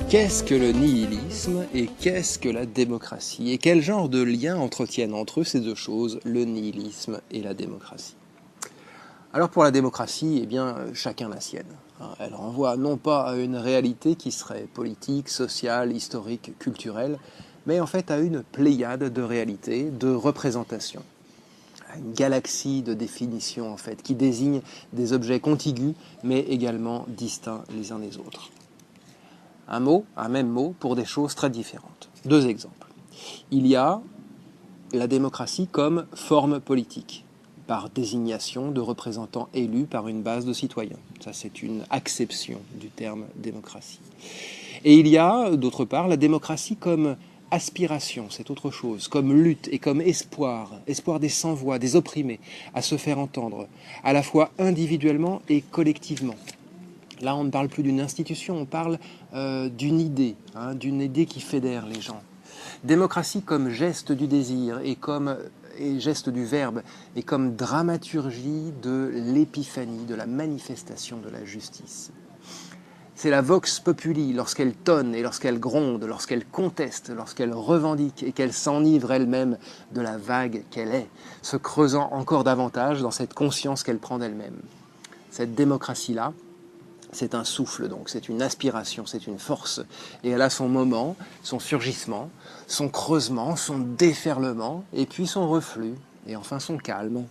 Qu'est-ce que le nihilisme et qu'est-ce que la démocratie? Et quel genre de lien entretiennent entre eux ces deux choses, le nihilisme et la démocratie? Alors pour la démocratie, eh bien, chacun la sienne. Elle renvoie non pas à une réalité qui serait politique, sociale, historique, culturelle, mais en fait à une pléiade de réalités, de représentations. Une galaxie de définitions en fait, qui désigne des objets contigus, mais également distincts les uns des autres. Un même mot pour des choses très différentes. Deux exemples. Il y a la démocratie comme forme politique, par désignation de représentants élus par une base de citoyens. Ça, c'est une acception du terme démocratie. Et il y a, d'autre part, la démocratie comme aspiration, c'est autre chose, comme lutte et comme espoir des sans-voix, des opprimés, à se faire entendre, à la fois individuellement et collectivement. Là, on ne parle plus d'une institution, on parle d'une idée qui fédère les gens. Démocratie comme geste du désir et geste du verbe et comme dramaturgie de l'épiphanie, de la manifestation de la justice. C'est la vox populi lorsqu'elle tonne et lorsqu'elle gronde, lorsqu'elle conteste, lorsqu'elle revendique et qu'elle s'enivre elle-même de la vague qu'elle est, se creusant encore davantage dans cette conscience qu'elle prend d'elle-même. Cette démocratie-là, c'est un souffle donc, c'est une aspiration, c'est une force. Et elle a son moment, son surgissement, son creusement, son déferlement, et puis son reflux, et enfin son calme,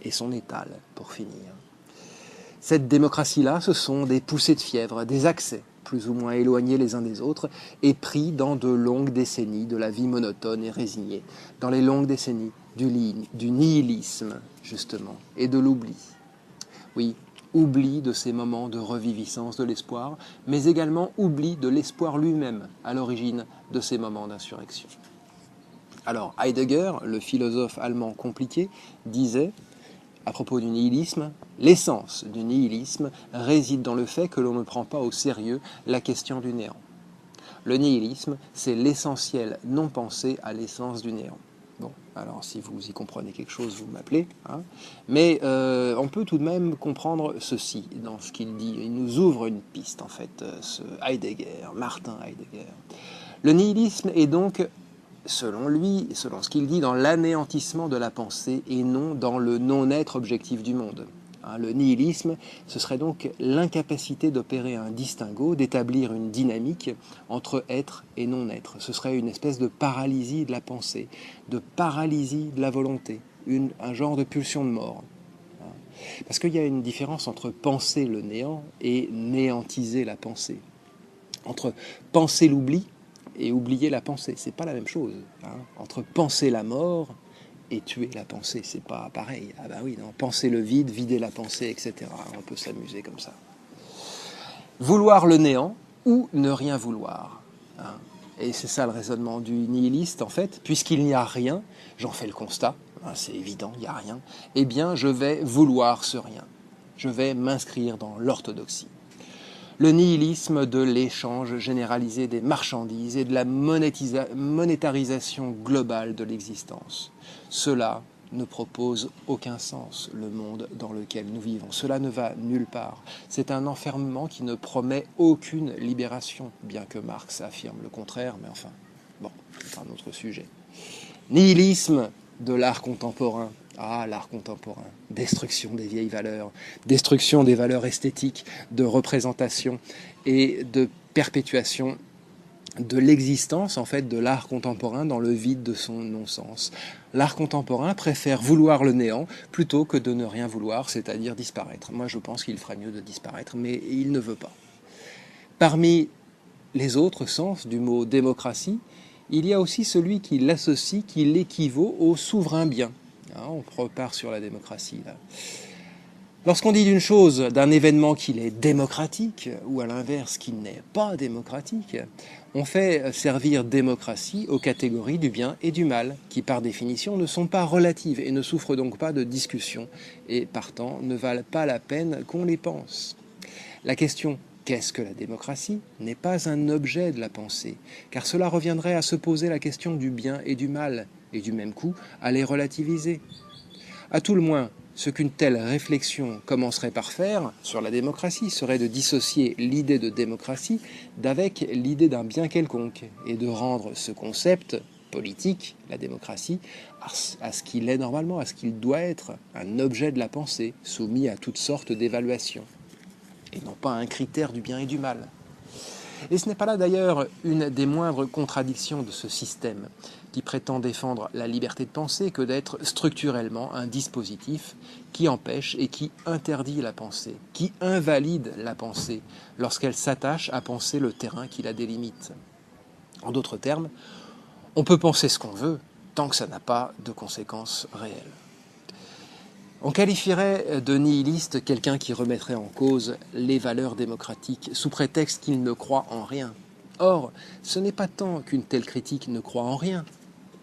et son étale, pour finir. Cette démocratie-là, ce sont des poussées de fièvre, des accès, plus ou moins éloignés les uns des autres, et pris dans de longues décennies de la vie monotone et résignée, dans les longues décennies du nihilisme, justement, et de l'oubli. Oui, oubli de ces moments de reviviscence de l'espoir, mais également oubli de l'espoir lui-même à l'origine de ces moments d'insurrection. Alors Heidegger, le philosophe allemand compliqué, disait à propos du nihilisme, l'essence du nihilisme réside dans le fait que l'on ne prend pas au sérieux la question du néant. Le nihilisme, c'est l'essentiel non pensé à l'essence du néant. Bon, alors si vous y comprenez quelque chose, vous m'appelez. Mais on peut tout de même comprendre ceci dans ce qu'il dit. Il nous ouvre une piste, en fait, ce Heidegger, Martin Heidegger. Le nihilisme est donc, selon lui, selon ce qu'il dit, dans l'anéantissement de la pensée et non dans le non-être objectif du monde. Le nihilisme, ce serait donc l'incapacité d'opérer un distinguo, d'établir une dynamique entre être et non-être. Ce serait une espèce de paralysie de la pensée, de paralysie de la volonté, un genre de pulsion de mort. Parce qu'il y a une différence entre penser le néant et néantiser la pensée. Entre penser l'oubli et oublier la pensée, c'est pas la même chose. Entre penser la mort et tuer la pensée, c'est pas pareil. Ah bah oui, non, penser le vide, vider la pensée, etc. On peut s'amuser comme ça. Vouloir le néant ou ne rien vouloir. Et c'est ça le raisonnement du nihiliste, en fait. Puisqu'il n'y a rien, j'en fais le constat, c'est évident, il n'y a rien, eh bien je vais vouloir ce rien. Je vais m'inscrire dans l'orthodoxie. Le nihilisme de l'échange généralisé des marchandises et de la monétarisation globale de l'existence. Cela ne propose aucun sens, le monde dans lequel nous vivons. Cela ne va nulle part. C'est un enfermement qui ne promet aucune libération, bien que Marx affirme le contraire, mais enfin, bon, c'est un autre sujet. Nihilisme de l'art contemporain. Ah, l'art contemporain, destruction des vieilles valeurs, destruction des valeurs esthétiques, de représentation et de perpétuation de l'existence, en fait, de l'art contemporain dans le vide de son non-sens. L'art contemporain préfère vouloir le néant plutôt que de ne rien vouloir, c'est-à-dire disparaître. Moi, je pense qu'il ferait mieux de disparaître, mais il ne veut pas. Parmi les autres sens du mot démocratie, il y a aussi celui qui l'associe, qui l'équivaut au souverain bien. On repart sur la démocratie, là. Lorsqu'on dit d'une chose, d'un événement qu'il est démocratique, ou à l'inverse qu'il n'est pas démocratique, on fait servir démocratie aux catégories du bien et du mal, qui par définition ne sont pas relatives et ne souffrent donc pas de discussion, et partant ne valent pas la peine qu'on les pense. La question « qu'est-ce que la démocratie ?» n'est pas un objet de la pensée, car cela reviendrait à se poser la question du bien et du mal, et du même coup à les relativiser. À tout le moins, ce qu'une telle réflexion commencerait par faire sur la démocratie serait de dissocier l'idée de démocratie d'avec l'idée d'un bien quelconque et de rendre ce concept politique, la démocratie, à ce qu'il est normalement, à ce qu'il doit être, un objet de la pensée, soumis à toutes sortes d'évaluations, et non pas un critère du bien et du mal. Et ce n'est pas là d'ailleurs une des moindres contradictions de ce système, qui prétend défendre la liberté de penser que d'être structurellement un dispositif qui empêche et qui interdit la pensée, qui invalide la pensée lorsqu'elle s'attache à penser le terrain qui la délimite. En d'autres termes, on peut penser ce qu'on veut tant que ça n'a pas de conséquences réelles. On qualifierait de nihiliste quelqu'un qui remettrait en cause les valeurs démocratiques sous prétexte qu'il ne croit en rien. Or, ce n'est pas tant qu'une telle critique ne croit en rien,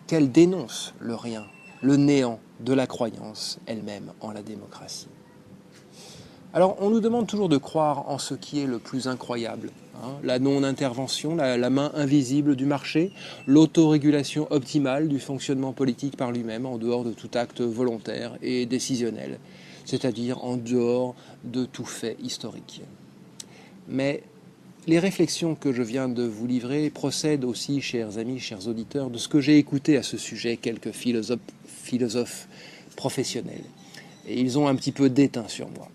qu'elle dénonce le rien, le néant de la croyance elle-même en la démocratie. Alors, on nous demande toujours de croire en ce qui est le plus incroyable, la non-intervention, la main invisible du marché, l'autorégulation optimale du fonctionnement politique par lui-même en dehors de tout acte volontaire et décisionnel, c'est-à-dire en dehors de tout fait historique. Mais les réflexions que je viens de vous livrer procèdent aussi, chers amis, chers auditeurs, de ce que j'ai écouté à ce sujet quelques philosophes professionnels. Et ils ont un petit peu déteint sur moi.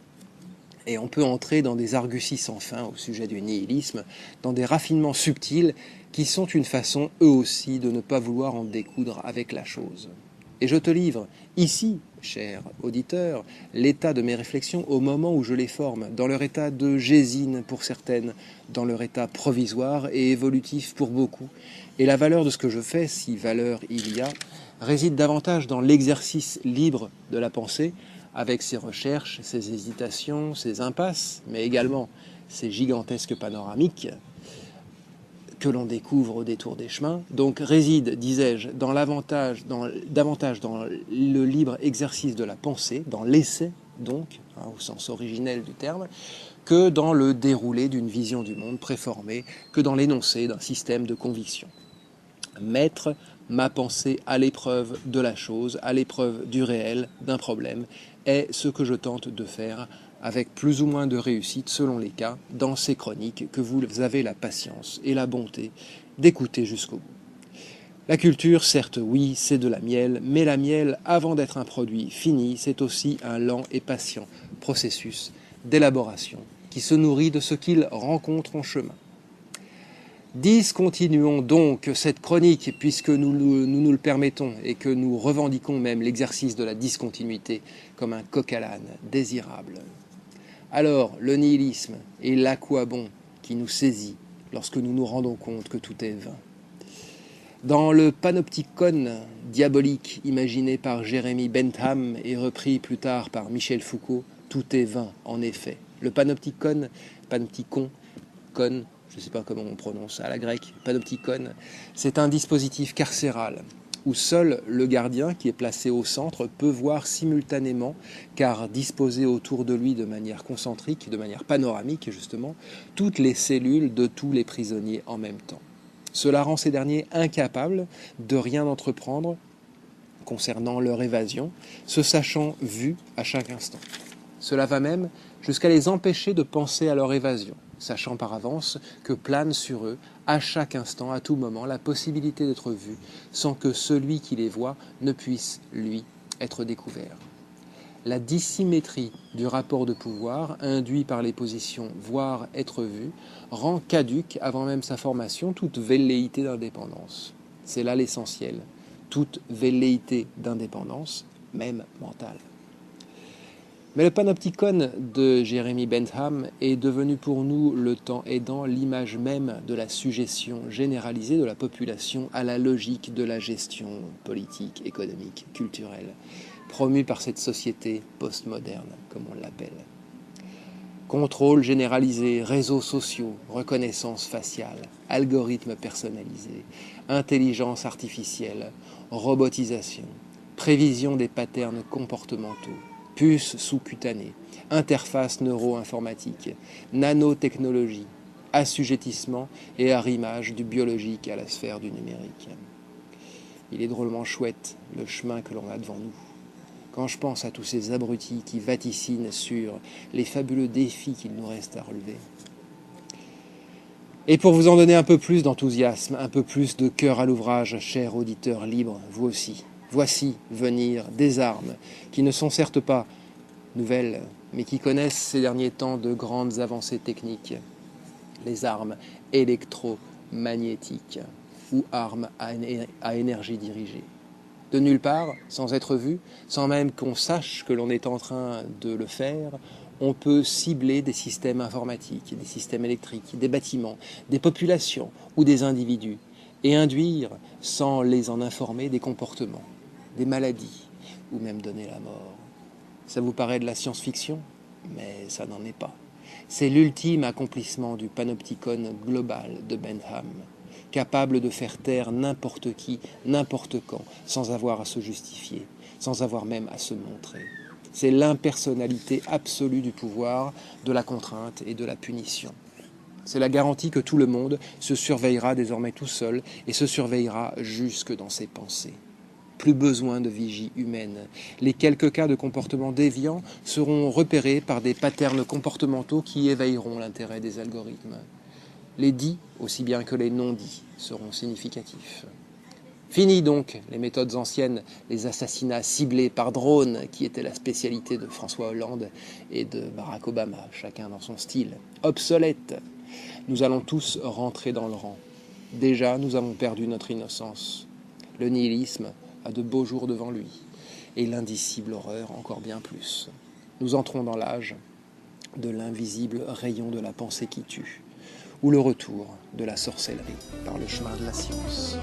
Et on peut entrer dans des arguties sans fin au sujet du nihilisme, dans des raffinements subtils qui sont une façon, eux aussi, de ne pas vouloir en découdre avec la chose. Et je te livre ici, cher auditeur, l'état de mes réflexions au moment où je les forme, dans leur état de gésine pour certaines, dans leur état provisoire et évolutif pour beaucoup. Et la valeur de ce que je fais, si valeur il y a, réside davantage dans l'exercice libre de la pensée, avec ses recherches, ses hésitations, ses impasses, mais également ses gigantesques panoramiques que l'on découvre au détour des chemins, donc réside, disais-je, davantage dans le libre exercice de la pensée, dans l'essai, donc, au sens originel du terme, que dans le déroulé d'une vision du monde préformée, que dans l'énoncé d'un système de conviction. Mettre ma pensée à l'épreuve de la chose, à l'épreuve du réel, d'un problème, est ce que je tente de faire avec plus ou moins de réussite selon les cas, dans ces chroniques que vous avez la patience et la bonté d'écouter jusqu'au bout. La culture, certes, oui, c'est de la miel, mais la miel, avant d'être un produit fini, c'est aussi un lent et patient processus d'élaboration qui se nourrit de ce qu'il rencontre en chemin. Discontinuons donc cette chronique, puisque nous nous le permettons et que nous revendiquons même l'exercice de la discontinuité comme un coq à l'âne désirable. Alors, le nihilisme est l'aquabon qui nous saisit lorsque nous nous rendons compte que tout est vain. Dans le panopticon diabolique imaginé par Jeremy Bentham et repris plus tard par Michel Foucault, tout est vain, en effet. Le panopticon, con, je ne sais pas comment on prononce à la grecque, panopticon, c'est un dispositif carcéral où seul le gardien qui est placé au centre peut voir simultanément, car disposé autour de lui de manière concentrique, de manière panoramique justement, toutes les cellules de tous les prisonniers en même temps. Cela rend ces derniers incapables de rien entreprendre concernant leur évasion, se sachant vus à chaque instant. Cela va même jusqu'à les empêcher de penser à leur évasion, sachant par avance que plane sur eux, à chaque instant, à tout moment, la possibilité d'être vus, sans que celui qui les voit ne puisse, lui, être découvert. La dissymétrie du rapport de pouvoir, induit par les positions « voir, être vu », rend caduque, avant même sa formation, toute velléité d'indépendance. C'est là l'essentiel, toute velléité d'indépendance, même mentale. Mais le panopticon de Jeremy Bentham est devenu pour nous, le temps aidant, l'image même de la sujétion généralisée de la population à la logique de la gestion politique, économique, culturelle, promu par cette société postmoderne, comme on l'appelle. Contrôle généralisé, réseaux sociaux, reconnaissance faciale, algorithmes personnalisés, intelligence artificielle, robotisation, prévision des patterns comportementaux, puces sous-cutanées, interface neuro-informatique, nanotechnologie, assujettissement et arrimage du biologique à la sphère du numérique. Il est drôlement chouette le chemin que l'on a devant nous. Quand je pense à tous ces abrutis qui vaticinent sur les fabuleux défis qu'il nous reste à relever. Et pour vous en donner un peu plus d'enthousiasme, un peu plus de cœur à l'ouvrage, chers auditeurs libres, vous aussi, voici venir des armes qui ne sont certes pas nouvelles, mais qui connaissent ces derniers temps de grandes avancées techniques. Les armes électromagnétiques ou armes à énergie dirigée. De nulle part, sans être vu, sans même qu'on sache que l'on est en train de le faire, on peut cibler des systèmes informatiques, des systèmes électriques, des bâtiments, des populations ou des individus, et induire, sans les en informer, des comportements, des maladies, ou même donner la mort. Ça vous paraît de la science-fiction? Mais ça n'en est pas. C'est l'ultime accomplissement du panopticon global de Bentham, capable de faire taire n'importe qui, n'importe quand, sans avoir à se justifier, sans avoir même à se montrer. C'est l'impersonnalité absolue du pouvoir, de la contrainte et de la punition. C'est la garantie que tout le monde se surveillera désormais tout seul et se surveillera jusque dans ses pensées. Plus besoin de vigie humaine. Les quelques cas de comportements déviants seront repérés par des patterns comportementaux qui éveilleront l'intérêt des algorithmes. Les dits, aussi bien que les non-dits, seront significatifs. Fini donc les méthodes anciennes, les assassinats ciblés par drone, qui étaient la spécialité de François Hollande et de Barack Obama, chacun dans son style. Obsolète. Nous allons tous rentrer dans le rang. Déjà, nous avons perdu notre innocence. Le nihilisme a de beaux jours devant lui, et l'indicible horreur encore bien plus. Nous entrons dans l'âge de l'invisible rayon de la pensée qui tue, ou le retour de la sorcellerie par le chemin de la science.